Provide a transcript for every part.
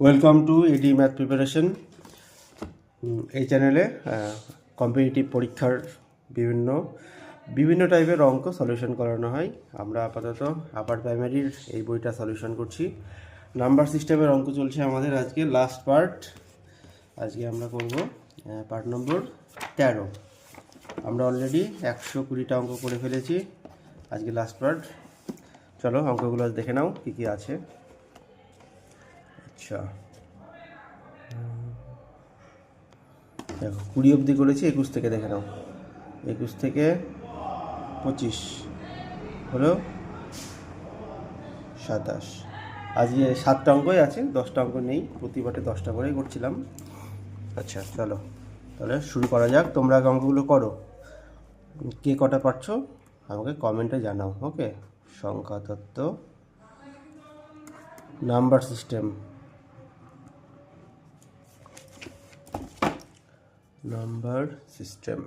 Welcome to AD math preparation. এই চ্যানেলে competitive পরীক্ষার বিভিন্ন বিভিন্ন টাইপের অঙ্ক সলিউশন করানো হয়। আমরা আপাতত আপার প্রাইমারির এই বইটা সলিউশন করছি। নাম্বার সিস্টেমের অঙ্ক চলছে আমাদের আজকে লাস্ট পার্ট। আজকে আমরা করব পার্ট নম্বর 13। আমরা অলরেডি 120টা অঙ্ক করে ফেলেছি। আজকে লাস্ট পার্ট। চলো অঙ্কগুলো দেখে নাও কী কী আছে। আচ্ছা, দেখো 20 অবধি করেছি। 21 থেকে দেখে নাও। 21 থেকে 25 হলো 27। আজকে 7টা অঙ্কই আছে, 10টা অঙ্ক নেই। প্রতিবারে 10টা করেই করছিলাম। আচ্ছা চলো তাহলে শুরু করা যাক। তোমরা অঙ্কগুলো করো, কে কটা পারছো আমাকে কমেন্টে জানাও। ওকে, সংখ্যা তত্ত্ব, নাম্বার সিস্টেম, নাম্বার সিস্টেম।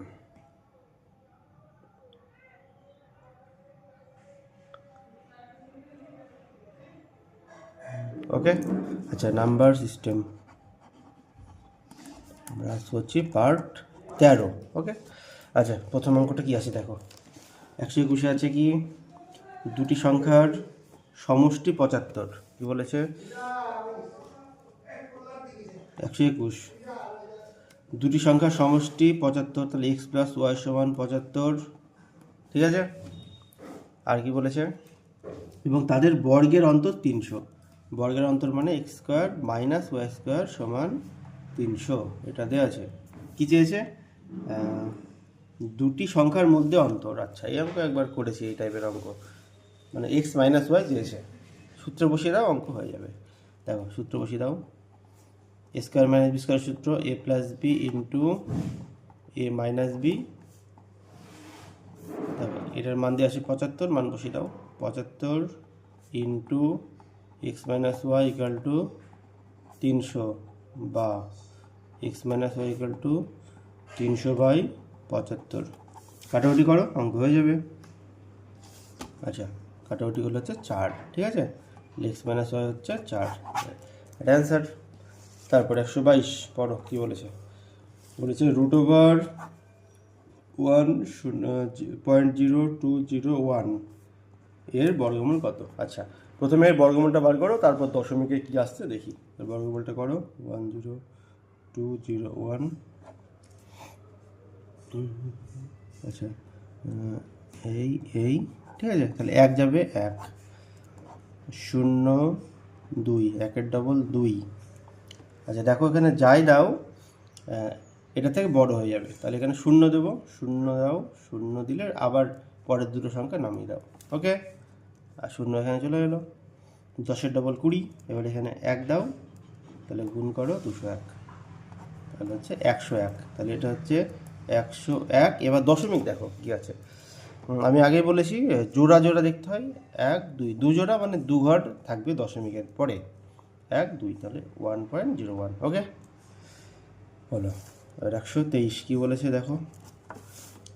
ওকে, আচ্ছা নাম্বার সিস্টেম আমরা করছি পার্ট 13। ওকে, আচ্ছা প্রথম অঙ্কটা কি আছে দেখো। 121 আছে কি, দুটি সংখ্যার সমষ্টি 75। কি বলেছে? 121 দুটি সংখ্যার সমষ্টি 75, তাহলে x প্লাস ওয়াই সমান 75। ঠিক আছে, আর কি বলেছে? এবং তাদের বর্গের অন্তর 300। বর্গের অন্তর মানে x square minus y square সমান 300। এটা দেওয়া আছে। কী চেয়েছে? দুটি সংখ্যার মধ্যে অন্তর। আচ্ছা, এই অঙ্ক একবার করেছি, এই টাইপের অঙ্ক, মানে এক্স মাইনাস ওয়াই চেয়েছে। সূত্র বসিয়ে দাও, অঙ্ক হয়ে যাবে। দেখো সূত্র বসিয়ে দাও। এ স্কোয়ার মাইনাস বি স্কোয়ার সূত্র, এ প্লাস বি ইন্টু এ মাইনাস বি। দেখো এটার মান দিয়ে আসে 75, মান বসিয়ে দাও। 75 into x minus y equal to 300, বা x minus y equal to 300/75। কাটাকুটি করো, অঙ্ক হয়ে যাবে। আচ্ছা, কাটাকুটি করলে হচ্ছে 4। ঠিক আছে, এক্স মাইনাস ওয়াই হচ্ছে 4, এটা অ্যান্সার। তারপর 122 পড়ো, কী বলেছে? বলেছে √1.0201 এর বর্গমূল কত? আচ্ছা, প্রথমে এর বর্গমূলটা বার করো, তারপর দশমিকে কী আসছে দেখি। এর বর্গমূলটা করো 10201। আচ্ছা, এই এই ঠিক আছে, তাহলে 1 যাবে 1, 0 2, 1-এর ডবল 2। আচ্ছা দেখো এখানে যাই দাও এটা থেকে বড় হয়ে যাবে, তাহলে এখানে 0 দেবো। 0 দাও, 0 দিলে আবার পরের দুটো সংখ্যা নামিয়ে দাও। ওকে, আর 0 এখানে চলে এলো। 10-এর ডবল 20। এবার এখানে 1 দাও, তাহলে গুণ করো 201, তাহলে হচ্ছে 101। তাহলে এটা হচ্ছে 101। এবার দশমিক দেখো কী আছে। আমি আগেই বলেছি জোড়া জোড়া দেখতে হয়। 1 2, দু জোড়া মানে দু ঘর থাকবে দশমিকের পরে। 1 2, তাহলে 1.01। ওকে, হলো। আর 123 কী বলেছে দেখো।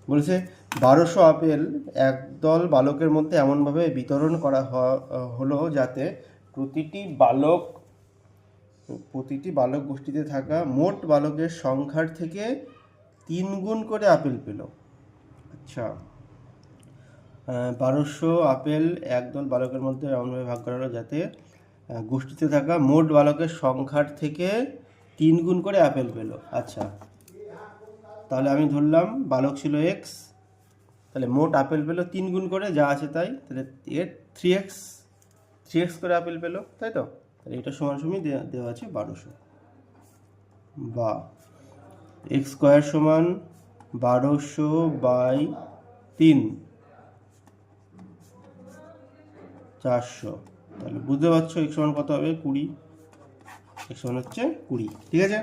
বলেছে 1200 আপেল একদল বালকের মধ্যে এমনভাবে বিতরণ করা হলো যাতে প্রতিটি বালক গোষ্ঠীতে থাকা মোট বালকের সংখ্যার থেকে 3 গুণ করে আপেল পেল। আচ্ছা, 1200 আপেল একদল বালকের মধ্যে এমনভাবে ভাগ করা হলো যাতে গোষ্ঠীতে থাকা মোট বালকের সংখ্যার থেকে 3 গুণ করে আপেল পেল। আচ্ছা, তাহলে আমি ধরলাম বালক ছিল এক্স, তাহলে মোট আপেল পেলো 3 গুণ করে, যা আছে তাই। তাহলে এর 3x করে আপেল পেলো, তাই তো? তাহলে এটা সমান দেওয়া আছে 1200, বা এক্স স্কোয়ার সমান 1200/3, 400। তাহলে বুঝতে পারছো এক্স সমান কত হবে? 20। এক্স সমান হচ্ছে 20। ঠিক আছে,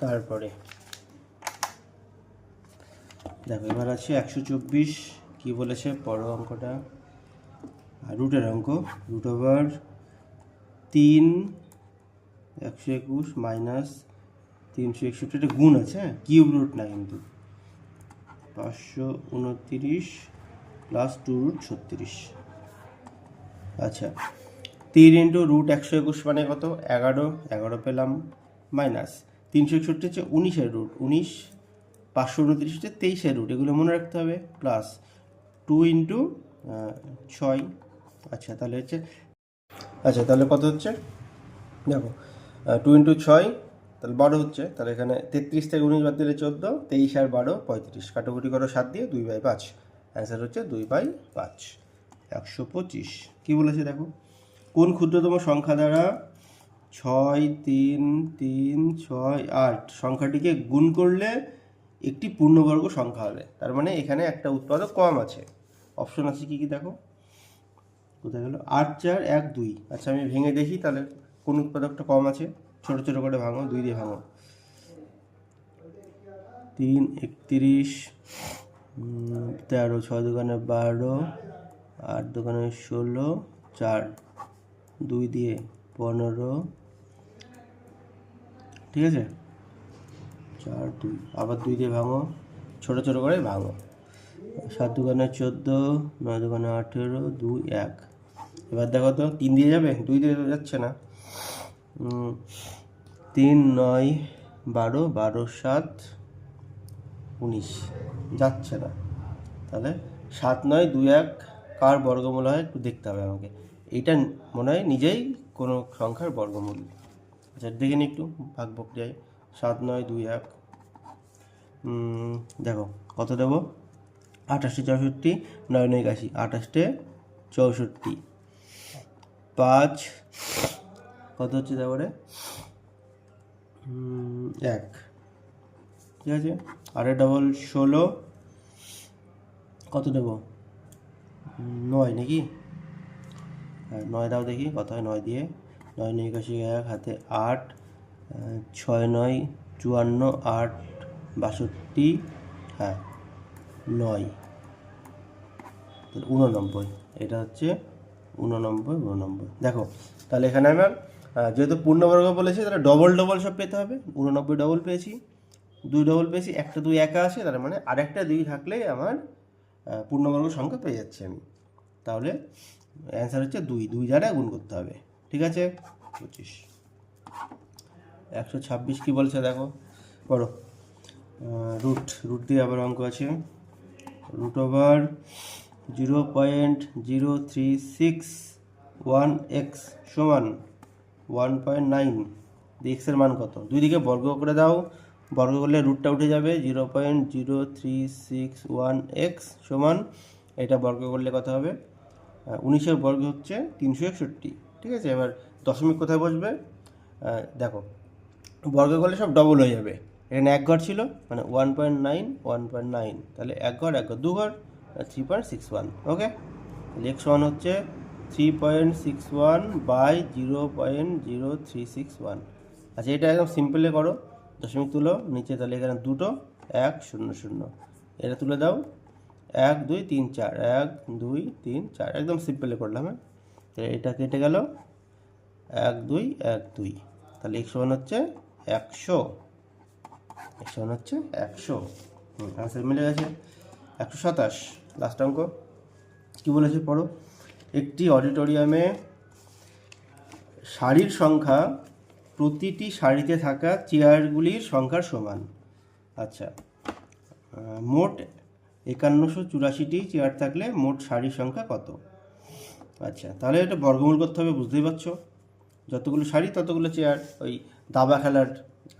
তারপরে দেখো এবার আছে 124। কি বলেছে পড়ো অঙ্কটা। রুটের অঙ্ক, √3 121 মাইনাস 361, এটা গুণ আছে, হ্যাঁ, কিউব রুট না কিন্তু। 529 প্লাস 2√36। আচ্ছা, 3 ইন্টু √121 মানে কত? 11, 11 পেলাম, মাইনাস 361 হচ্ছে 19-এর রুট, 19, 529 হচ্ছে 23-এর রুট, এগুলো মনে রাখতে হবে, প্লাস 2 ইন্টু 6। আচ্ছা তাহলে হচ্ছে, আচ্ছা তাহলে কত হচ্ছে দেখো, 2 ইন্টু 6 তাহলে 12 হচ্ছে। তাহলে এখানে 33 থেকে 19 বাদ দিলে 14, 23 আর 12 35, কাটাকুটি করো 7 দিয়ে, 2/5। অ্যান্সার হচ্ছে 2/5, 125। কী বলেছে দেখো, কোন ক্ষুদ্রতম সংখ্যা দ্বারা 6, 3, 3, 6, 8 সংখ্যাটিকে গুণ করলে একটি পূর্ণবর্গ সংখ্যা হবে? তার মানে এখানে একটা উৎপাদক কম আছে। অপশন আছে কি কি দেখো, কোথায় গেল? 8, 4, 1, 2। আচ্ছা আমি ভেঙে দেখি তাহলে কোন উৎপাদকটা কম আছে। ছোট ছোট করে ভাঙো, 2 দিয়ে ভাঙো। 3, 31, 13, 6 দোকানে 12, 8 দোকানে 16, 4, 2 দিয়ে 15, ঠিক আছে, 4, 2, আবার 2 দিয়ে ভাঙো, ছোট ছোট করে ভাঙো। 7 দোকানে 14, 9 দোকানে 18, 2, 1। এবার দেখো তো 3 দিয়ে যাবে? 2 দিয়ে যাচ্ছে না। 3, 9, 12, 12, 7, 19 যাচ্ছে না। তাহলে 7, 9, 2, 1 কার বর্গমূল হয় একটু দেখতে হবে আমাকে। এইটা মনে হয় নিজেই কোনো সংখ্যার বর্গমূল। আচ্ছা দেখে নিই একটু ভাগ প্রক্রিয়ায়। 7, 9, 2, 1, দেখো কত দেবো? 28, 64, 9, 9, 81, 28, 64, 5 কত হচ্ছে তারপরে? 1, ঠিক আছে। 8 ডবল 16, কত দেবো? 9 নাকি? হ্যাঁ 9 দাও দেখি কত হয় 9 দিয়ে। 9, 9, 81, 1 হাতে 8, 6, 9, 54, 8, 62, হ্যাঁ 9, তাহলে 89। এটা হচ্ছে 89। দেখো তাহলে এখানে আমার যেহেতু পূর্ণবর্গ বলেছি তাহলে ডবল ডবল সব পেতে হবে। 89 ডবল পেয়েছি, 2 ডবল পেয়েছি, একটা 2 একা আসে, তার মানে আরেকটা 2 থাকলে আমার পূর্ণবর্গ সংখ্যা পেয়ে যাচ্ছি আমি। তাহলে অ্যান্সার হচ্ছে 2, 2 দ্বারা গুণ করতে হবে, ঠিক আছে। 25। 126 কী বলছে দেখো, পড়ো। রুট দিয়ে আবার অঙ্ক আছে। √0.0361x সমান 1.9। এক্সের মান কত? দুই দিকে বর্গ করে দাও, বর্গ করলে রুটটা উঠে যাবে। 0.0361x সমান, এটা বর্গ করলে কত হবে? 19-এর বর্গ হচ্ছে 361, ঠিক আছে। এবার দশমিক কোথায় বসবে দেখো, বর্গ করলে সব ডবল হয়ে যাবে। এখানে 1 ঘর ছিল মানে 1.9, 1.9, তাহলে 1 ঘর 1 ঘর 2 ঘর 3.61। ওকে, তাহলে x সমান হচ্ছে 3.61 বাই 0.0361। আচ্ছা এটা একদম সিম্পলে করো, দশমিক তুলো নিচে, তাহলে এখানে 2, 1, 0, 0, এটা তুলে দাও। 1, 2, 3, 4, 1, 2, 3, 4, একদম সিম্পলে করলাম। হ্যাঁ এটা কেটে গেল, 1, 2, 1, 2, তাহলে x সমান হচ্ছে 100। x সমান হচ্ছে 100। আনসার মিলে গেছে। 127 লাস্ট অঙ্ক কী বলেছে পড়ো। একটি অডিটোরিয়ামে সারির সংখ্যা প্রতিটি সারিতে থাকা চেয়ারগুলির সংখ্যার সমান। আচ্ছা মোট 5184টি চেয়ার থাকলে মোট সারির সংখ্যা কত? আচ্ছা তাহলে এটা বর্গমূল করতে হবে, বুঝতেই পারছো। যতগুলো সারি ততগুলো চেয়ার, ওই দাবা খেলার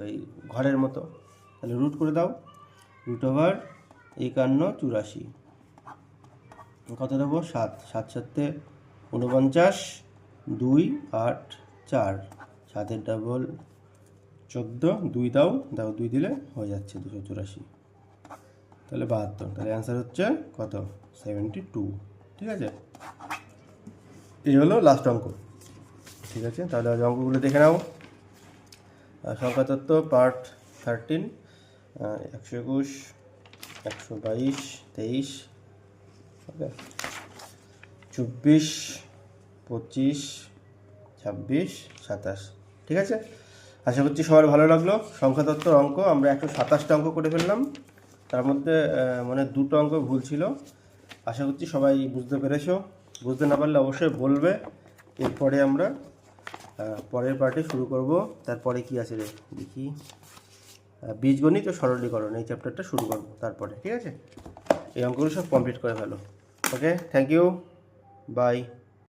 ওই ঘরের মতো। তাহলে রুট করে দাও, √5184 কত দেবো? 7, 7, 7, 49, 2, 8, 4, 7 ডবল 14, 2 দাও, 2 দিলে হয়ে যাচ্ছে 284, তাহলে 72। তাহলে অ্যান্সার হচ্ছে কত? 72, ঠিক আছে। এই হলো লাস্ট অঙ্ক, ঠিক আছে। তাহলে আজ অঙ্কগুলো দেখে নাও। সংখ্যাতত্ত্ব পার্ট 13, 121, 122, 23, ওকে, 24, 25, 26, 27, ঠিক আছে। আশা করছি সবার ভালো লাগলো। সংখ্যাতত্ত্বর অঙ্ক আমরা 127টা অঙ্ক করে ফেললাম, তার মধ্যে মানে 2টো অঙ্ক ভুল ছিল, আশা করছি সবাই বুঝতে পেরেছো। বুঝতে না পারলে অবশ্যই বলবে। এরপরে আমরা পরের পার্টে শুরু করব। তারপরে কি আছে রে দেখি, বীজগণিত ও সরলীকরণ, এই চ্যাপ্টারটা শুরু করব তারপরে। ঠিক আছে, এই অঙ্কগুলো সব কমপ্লিট করে ফেলো। ওকে, থ্যাংক ইউ, বাই।